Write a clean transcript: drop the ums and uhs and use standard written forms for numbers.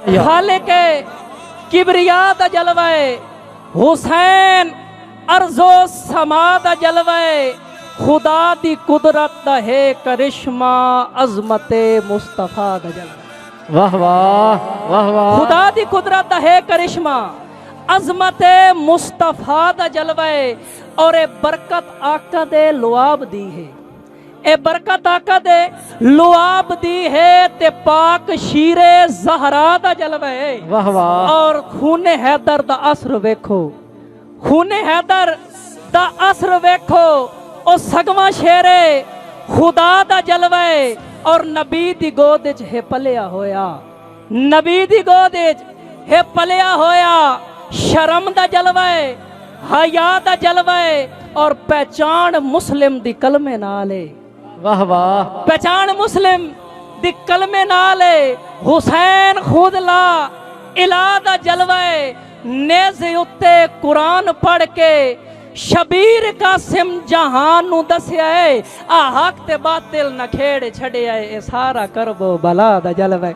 खालिक किबरिया दा जलवा है, हुसैन अर्जो समा दा जलवा है, खुदा दी कुदरत दा है करिश्मा, अजमते मुस्तफा दा जलवा। वाह वाह वाह वाह। खुदा दी कुदरत दा है करिश्मा, अजमते मुस्तफा दा जलवा है। और ये बरकत आका दे लुआब दी है, ए बरकत आका दे लुआब दी है ते पाक शीरे ज़हरा दा जलवा है। वाह वाह। और खूने हैदर दा असर वेखो, खूने हैदर दा असर वेखो, ओ सगवा शेरे खुदा दा जलवा है। और नबी दी गोद च है पलिया होया, नबी दी गोद च है पलिया होया। शर्म दा जलवा है, हया दा जलवा है। और पहचान मुस्लिम दी कलमे नाल है। वाह वाह। पहचान मुस्लिम दी कलमे नाल है। हुसैन खुद ला इला दा जलवा है। नेज़े उत्ते कुरान पढ़ के शबीर कासिम जहान नू दस्या है, आ हक ते बातिल न खेड़ छड़िया है। सारा करबो बला दा जलवा है।